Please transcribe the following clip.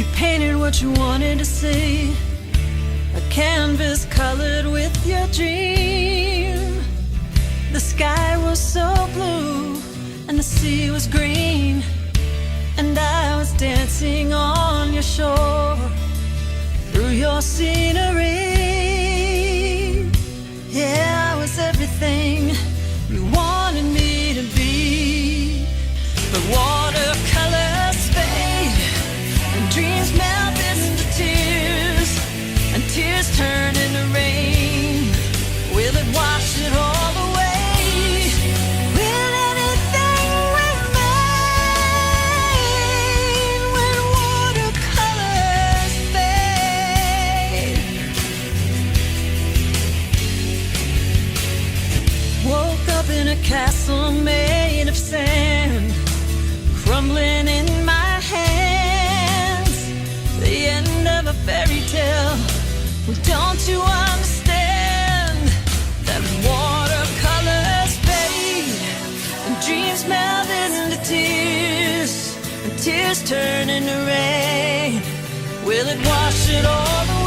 You painted what you wanted to see, a canvas colored with your dream. The sky was so blue and the sea was green, and I was dancing on your shore through your scenery. Yeah, I was everything you wanted me to be. But watercolors fade and dreams melt into tears, and tears turn into rain. Will it wash it all away? Will anything remain when watercolors fade? Woke up in a castle made of sand, crumbling in my hands. The end of a fairy tale. Well, don't you understand that watercolors fade and dreams melt into tears, and tears turn into rain? Will it wash it all away?